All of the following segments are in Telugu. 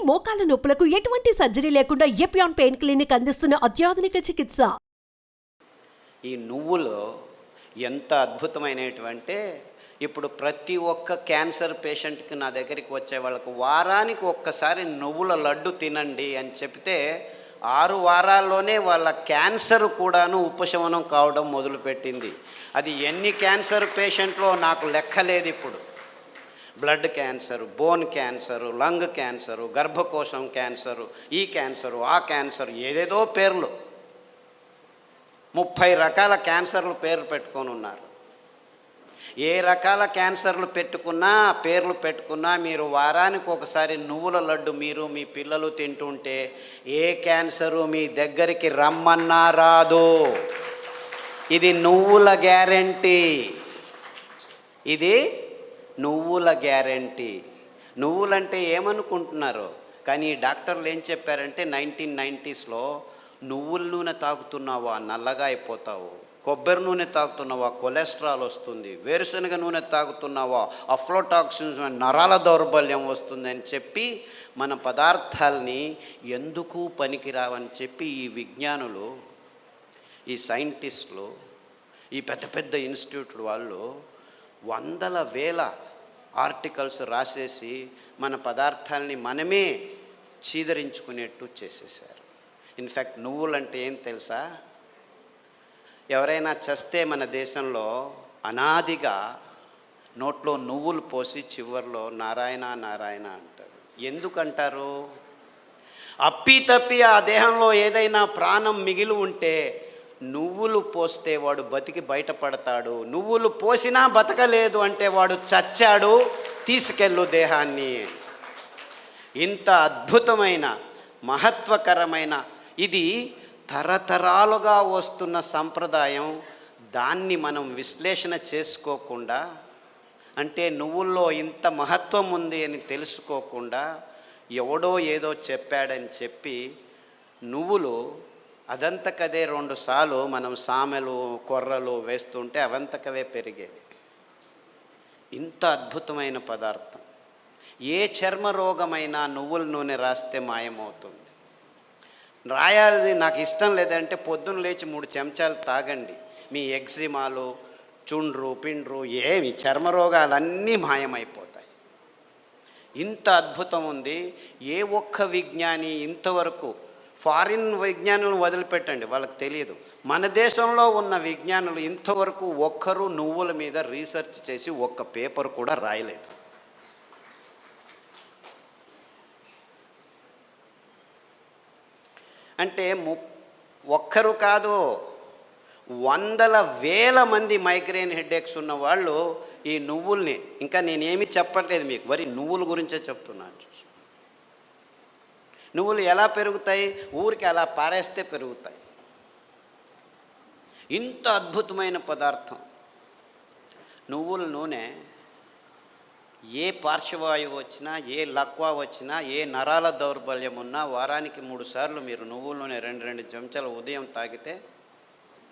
మోకాల నొప్పులకు ఎటువంటి సర్జరీ లేకుండా ఎపియాన్ పెయిన్ క్లినిక్ అందిస్తున్న అత్యాధునిక చికిత్స. ఈ నువ్వులు ఎంత అద్భుతమైనటువంటి, ఇప్పుడు ప్రతి ఒక్క క్యాన్సర్ పేషెంట్కి నా దగ్గరికి వచ్చే వాళ్ళకు వారానికి ఒక్కసారి నువ్వుల లడ్డు తినండి అని చెప్తే 6 వారాల్లోనే వాళ్ళ క్యాన్సర్ కూడాను ఉపశమనం కావడం మొదలుపెట్టింది. అది ఎన్ని క్యాన్సర్ పేషెంట్లో నాకు లెక్కలేదు. ఇప్పుడు blood cancer, bone cancer, lung cancer, గర్భకోశం క్యాన్సరు, ఈ క్యాన్సరు, ఆ క్యాన్సరు, ఏదేదో పేర్లు 30 రకాల క్యాన్సర్లు పేర్లు పెట్టుకొని ఉన్నారు. ఏ రకాల క్యాన్సర్లు పెట్టుకున్నా, పేర్లు పెట్టుకున్నా, మీరు వారానికి ఒకసారి నువ్వుల లడ్డు మీరు మీ పిల్లలు తింటుంటే ఏ క్యాన్సరు మీ దగ్గరికి రమ్మన్నా రాదు. ఇది నువ్వుల గ్యారెంటీ. ఇది నువ్వుల గ్యారెంటీ. నువ్వులంటే ఏమనుకుంటున్నారు? కానీ డాక్టర్లు ఏం చెప్పారంటే 1990స్లో నువ్వుల నూనె తాగుతున్నావా నల్లగా అయిపోతావు, కొబ్బరి నూనె తాగుతున్నావా కొలెస్ట్రాల్ వస్తుంది, వేరుశనగ నూనె తాగుతున్నావా అఫ్లోటాక్సిన్స్ నరాల దౌర్బల్యం వస్తుంది అని చెప్పి మన పదార్థాలని ఎందుకు పనికిరావని చెప్పి ఈ విజ్ఞానులు, ఈ సైంటిస్టులు, ఈ పెద్ద పెద్ద ఇన్స్టిట్యూట్లు వాళ్ళు వందల వేల ఆర్టికల్స్ రాసేసి మన పదార్థాలని మనమే చీదరించుకునేట్టు చేసేసారు. ఇన్ఫ్యాక్ట్ నువ్వులంటే ఏం తెలుసా? ఎవరైనా చస్తే మన దేశంలో అనాదిగా నోట్లో నువ్వులు పోసి చివర్లో నారాయణ నారాయణ అంటారు. ఎందుకంటారు? అప్పి ఆ దేహంలో ఏదైనా ప్రాణం మిగిలి ఉంటే నువ్వులు పోస్తే వాడు బతికి బయటపడతాడు, నువ్వులు పోసినా బతకలేదు అంటే వాడు చచ్చాడు, తీసుకెళ్ళు దేహాన్ని. ఇంత అద్భుతమైన మహత్వకరమైన ఇది తరతరాలుగా వస్తున్న సంప్రదాయం. దాన్ని మనం విశ్లేషణ చేసుకోకుండా, అంటే నువ్వుల్లో ఇంత మహత్వం ఉంది అని తెలుసుకోకుండా ఎవడో ఏదో చెప్పాడని చెప్పి నువ్వులు అదంతకదే 2 సార్లు మనం సామెలు కొర్రలు వేస్తుంటే అవంతకవే పెరిగేవి. ఇంత అద్భుతమైన పదార్థం. ఏ చర్మ రోగమైనా నువ్వుల నూనె రాస్తే మాయమవుతుంది. రాయాలి నాకు ఇష్టం లేదంటే పొద్దున్న లేచి 3 చెంచాలు తాగండి, మీ ఎగ్జిమాలు, చుండ్రు పిండ్రు ఏమి చర్మ రోగాలన్నీ మాయమైపోతాయి. ఇంత అద్భుతం ఉంది. ఏ ఒక్క విజ్ఞాని ఇంతవరకు, ఫారిన్ విజ్ఞానులను వదిలిపెట్టండి, వాళ్ళకి తెలియదు, మన దేశంలో ఉన్న విజ్ఞానులు ఇంతవరకు ఒక్కరు నువ్వుల మీద రీసెర్చ్ చేసి ఒక్క పేపర్ కూడా రాయలేదు. అంటే ఒక్కరు కాదు, వందల వేల మంది మైగ్రేన్ హెడేక్స్ ఉన్న వాళ్ళు ఈ నువ్వుల్ని, ఇంకా నేనేమి చెప్పట్లేదు మీకు, మరి నువ్వుల గురించే చెప్తున్నాను. నువ్వులు ఎలా పెరుగుతాయి? ఊరికి అలా పారేస్తే పెరుగుతాయి. ఇంత అద్భుతమైన పదార్థం నువ్వుల నూనె. ఏ పార్శ్వవాయువు వచ్చినా, ఏ లక్వా వచ్చినా, ఏ నరాల దౌర్బల్యం ఉన్నా వారానికి 3 సార్లు మీరు నువ్వుల నూనె 2 చెంచాలు ఉదయం తాగితే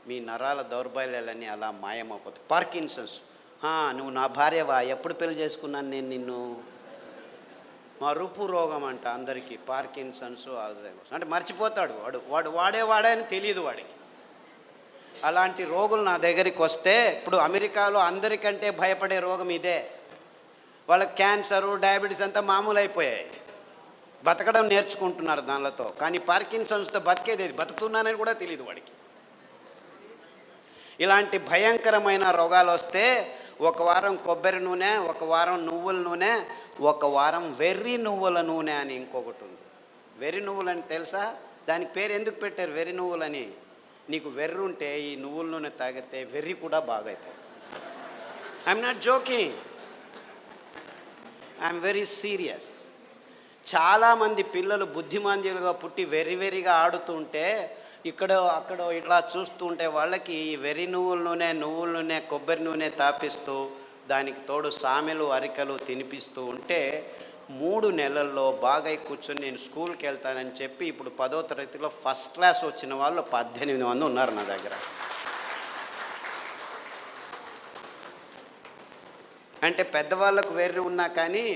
మీ నరాల దౌర్బల్యాలన్నీ అలా మాయమైపోతాయి. పార్కిన్సన్స్, నువ్వు నా భార్యవా, ఎప్పుడు పెళ్లి చేసుకున్నాను నేను నిన్ను, మరుపు రోగం అంట అందరికీ, పార్కిన్సన్స్, ఆల్జైమర్స్ అంటే మర్చిపోతాడు వాడు వాడే అని తెలియదు వాడికి. అలాంటి రోగులు నా దగ్గరికి వస్తే, ఇప్పుడు అమెరికాలో అందరికంటే భయపడే రోగం ఇదే. వాళ్ళకి క్యాన్సరు, డయాబెటీస్ అంతా మామూలు అయిపోయాయి, బతకడం నేర్చుకుంటున్నారు దానిలతో. కానీ పార్కిన్సన్స్తో బతికేది, బతుకుతున్నానని కూడా తెలియదు వాడికి. ఇలాంటి భయంకరమైన రోగాలు వస్తే 1 వారం కొబ్బరి నూనె, 1 వారం నువ్వుల నూనె, 1 వారం వెర్రి నువ్వుల నూనె అని ఇంకొకటి ఉంది. వెర్రి నువ్వులని తెలుసా? దానికి పేరు ఎందుకు పెట్టారు వెర్రి నువ్వులని? నీకు వెర్రి ఉంటే ఈ నువ్వుల నూనె తాగితే వెర్రి కూడా బాగా అయిపోతుంది. I'm not joking, I'm very serious. చాలామంది పిల్లలు బుద్ధిమాంద్యులుగా పుట్టి వెర్రిగా ఆడుతుంటే ఇక్కడో అక్కడో ఇట్లా చూస్తూ ఉంటే వాళ్ళకి ఈ వెర్రి నువ్వుల నూనె, కొబ్బరి నూనె తాపిస్తూ దానికి తోడు సామెలు అరికలు తినిపిస్తూ ఉంటే 3 నెలల్లో బాగా కూర్చొని నేను స్కూల్కి వెళ్తానని చెప్పి ఇప్పుడు 10వ తరగతిలో ఫస్ట్ క్లాస్ వచ్చిన వాళ్ళు 18 మంది ఉన్నారు నా దగ్గర. అంటే పెద్దవాళ్ళకు వెర్రి ఉన్నా కానీ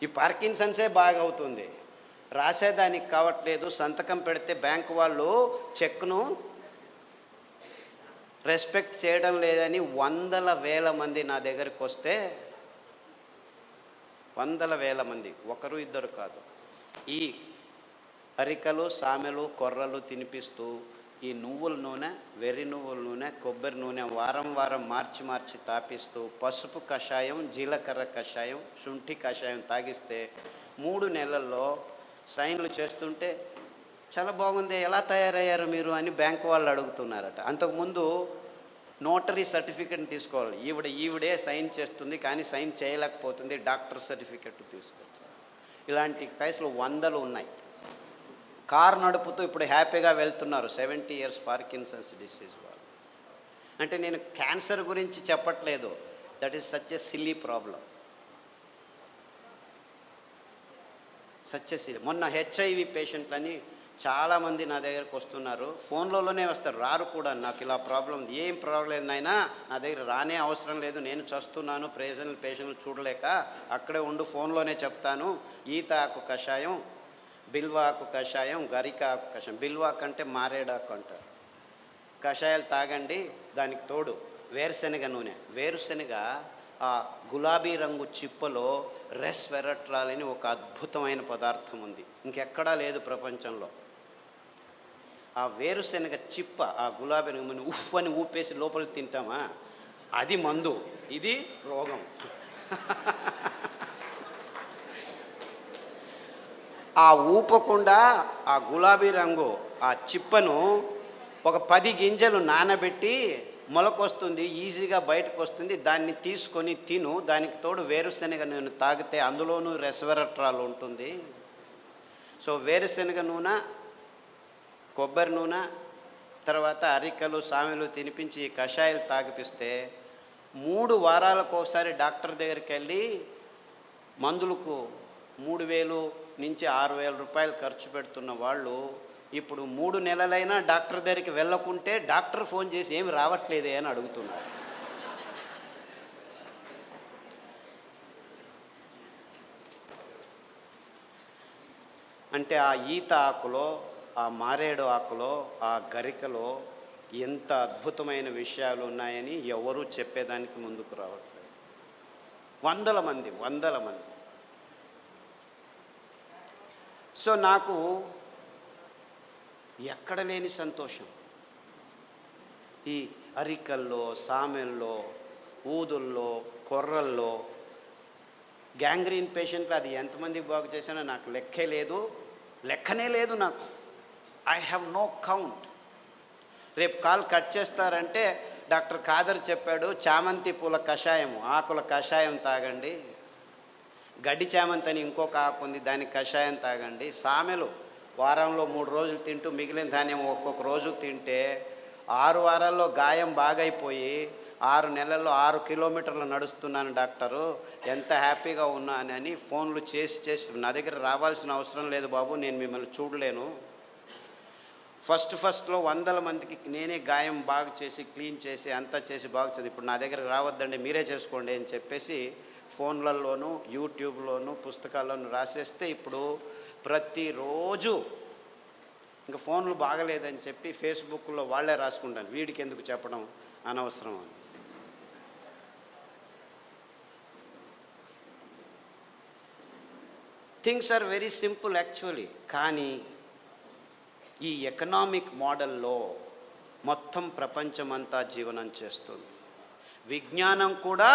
ఈ పార్కిన్సన్సే బాగా అవుతుంది. రాసేదానికి కావట్లేదు, సంతకం పెడితే బ్యాంకు వాళ్ళు చెక్ను రెస్పెక్ట్ చేయడం లేదని వందల వేల మంది నా దగ్గరికి వస్తే, వందల వేల మంది, ఒకరు ఇద్దరు కాదు, ఈ అరికలు సామెలు కొర్రలు తినిపిస్తూ ఈ నువ్వుల నూనె, వెర్రి నువ్వుల నూనె, కొబ్బరి నూనె వారం వారం మార్చి తాపిస్తూ పసుపు కషాయం, జీలకర్ర కషాయం, శుంఠి కషాయం తాగిస్తే 3 నెలల్లో సైన్లు చేస్తుంటే చాలా బాగుంది, ఎలా తయారయ్యారు మీరు అని బ్యాంకు వాళ్ళు అడుగుతున్నారట. అంతకుముందు నోటరీ సర్టిఫికెట్ని తీసుకోవాలి, ఈవిడే సైన్ చేస్తుంది కానీ సైన్ చేయలేకపోతుంది, డాక్టర్ సర్టిఫికెట్ తీసుకొచ్చారు. ఇలాంటి కేసులు వందలు ఉన్నాయి. కారు నడుపుతూ ఇప్పుడు హ్యాపీగా వెళ్తున్నారు 70 years పార్కిన్సన్స్ డిసీజ్ వాళ్ళు. అంటే నేను క్యాన్సర్ గురించి చెప్పట్లేదు, that is such a silly problem, such a silly. మొన్న హెచ్ఐవి పేషెంట్లని చాలామంది నా దగ్గరకు వస్తున్నారు, ఫోన్లలోనే వస్తారు, రారు కూడా. నాకు ఇలా ప్రాబ్లం, ఏం ప్రాబ్లం లేదు నాయనా, నా దగ్గర రానే అవసరం లేదు, నేను చస్తున్నాను, పేషెంట్లు చూడలేక, అక్కడే ఉండు, ఫోన్లోనే చెప్తాను. ఈత ఆకు కషాయం, బిల్వాకు కషాయం, గరిక ఆకు కషాయం, బిల్వాకు అంటే మారేడాకు అంటారు, కషాయాలు తాగండి. దానికి తోడు వేరుశనగ నూనె. వేరుశనగ ఆ గులాబీ రంగు చిప్పలో రెస్వెరట్రాల్ అని ఒక అద్భుతమైన పదార్థం ఉంది, ఇంకెక్కడా లేదు ప్రపంచంలో. ఆ వేరుశనగ చిప్ప, ఆ గులాబీ రంగు ఉఫ్ అని ఊపేసి లోపలికి తింటామా, అది మందు, ఇది రోగం. ఆ ఊపకుండా ఆ గులాబీ రంగు ఆ చిప్పను ఒక 10 గింజలు నానబెట్టి మొలకొస్తుంది, ఈజీగా బయటకు వస్తుంది, దాన్ని తీసుకొని తిను. దానికి తోడు వేరుశనగ నూనె తాగితే అందులోనూ రెస్వెరట్రాల్ ఉంటుంది. సో వేరుశనగ నూనె, కొబ్బరి నూనె, తర్వాత అరికలు సామెలు తినిపించి కషాయాలు తాగిపిస్తే 3 వారాలకు ఒకసారి డాక్టర్ దగ్గరికి వెళ్ళి మందులకు 3,000 నుంచి 6,000 రూపాయలు ఖర్చు పెడుతున్న వాళ్ళు ఇప్పుడు 3 నెలలైనా డాక్టర్ దగ్గరికి వెళ్ళకుంటే డాక్టర్ ఫోన్ చేసి ఏమి రావట్లేదే అని అడుగుతున్నారు. అంటే ఆ ఈత ఆకులో, ఆ మారేడు ఆకులో, ఆ గరికలో ఎంత అద్భుతమైన విషయాలు ఉన్నాయని ఎవరూ చెప్పేదానికి ముందుకు రావట్లేదు. వందల మంది. సో నాకు ఎక్కడ లేని సంతోషం. ఈ అరికల్లో, సామెల్లో, ఊదుల్లో, కొర్రల్లో, గ్యాంగ్రీన్ పేషెంట్లు అది ఎంతమందికి బాగు చేశానో నాకు లెక్కనే లేదు నాకు. I have no count. రేపు కాల్ కట్ చేస్తారంటే డాక్టర్ ఖాదర్ చెప్పాడు, చామంతి పూల కషాయం, ఆకుల కషాయం తాగండి, గడ్డి చామంతి అని ఇంకొక ఆకు ఉంది, దానికి కషాయం తాగండి, సామెలు వారంలో 3 రోజులు తింటూ మిగిలిన ధాన్యం ఒక్కొక్క రోజు తింటే 6 వారాల్లో గాయం బాగైపోయి 6 నెలల్లో 6 కిలోమీటర్లు నడుస్తున్నాను డాక్టరు, ఎంత హ్యాపీగా ఉన్నానని ఫోన్లు చేసి నా దగ్గర రావాల్సిన అవసరం లేదు బాబు, నేను మిమ్మల్ని చూడలేను. ఫస్ట్లో 100 మందికి నేనే గాయం బాగు చేసి క్లీన్ చేసి అంతా చేసి బాగు చేసి, ఇప్పుడు నా దగ్గర రావద్దండి మీరే చేసుకోండి అని చెప్పేసి ఫోన్లలోనూ యూట్యూబ్లోనూ పుస్తకాల్లోనూ రాసేస్తే ఇప్పుడు ప్రతిరోజు ఇంకా ఫోన్లు బాగలేదని చెప్పి ఫేస్బుక్లో వాళ్ళే రాసుకుంటాను, వీడికి ఎందుకు చెప్పడం అనవసరం అని. Things are very simple actually. కానీ ఈ ఎకనామిక్ మోడల్లో మొత్తం ప్రపంచమంతా జీవనం చేస్తుంది. విజ్ఞానం కూడా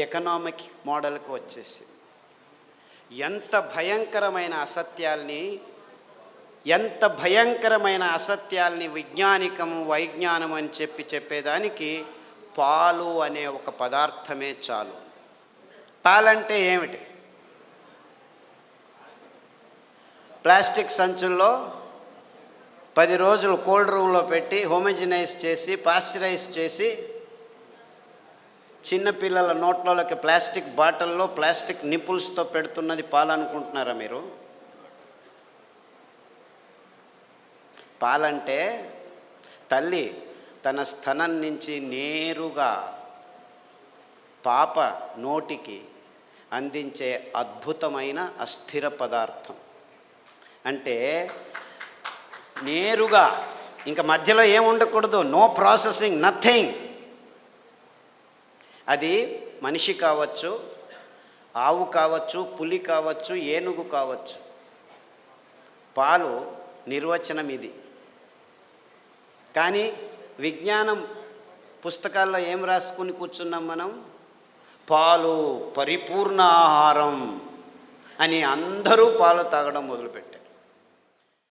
ఎకనామిక్ మోడల్కి వచ్చేసి ఎంత భయంకరమైన అసత్యాల్ని వైజ్ఞానం అని చెప్పేదానికి పాలు అనే ఒక పదార్థమే చాలు. పాలంటే ఏమిటి? ప్లాస్టిక్ సంచుల్లో 10 రోజులు కోల్డ్ రూమ్లో పెట్టి హోమోజినైజ్ చేసి పాశ్చరైజ్ చేసి చిన్నపిల్లల నోట్లోకి ప్లాస్టిక్ బాటిల్లో ప్లాస్టిక్ నిపుల్స్తో పెడుతున్నది పాలనుకుంటున్నారా మీరు? పాలంటే తల్లి తన స్తనం నుంచి నేరుగా పాప నోటికి అందించే అద్భుతమైన అస్థిర పదార్థం. అంటే నేరుగా ఇంకా మధ్యలో ఏం ఉండకూడదు, నో ప్రాసెసింగ్, నథింగ్. అది మనిషి కావచ్చు, ఆవు కావచ్చు, పులి కావచ్చు, ఏనుగు కావచ్చు. పాలు నిర్వచనం ఇది. కానీ విజ్ఞానం పుస్తకాల్లో ఏం రాసుకుని కూర్చున్నాం మనం? పాలు పరిపూర్ణ ఆహారం అని అందరూ పాలు తాగడం మొదలుపెట్టారు.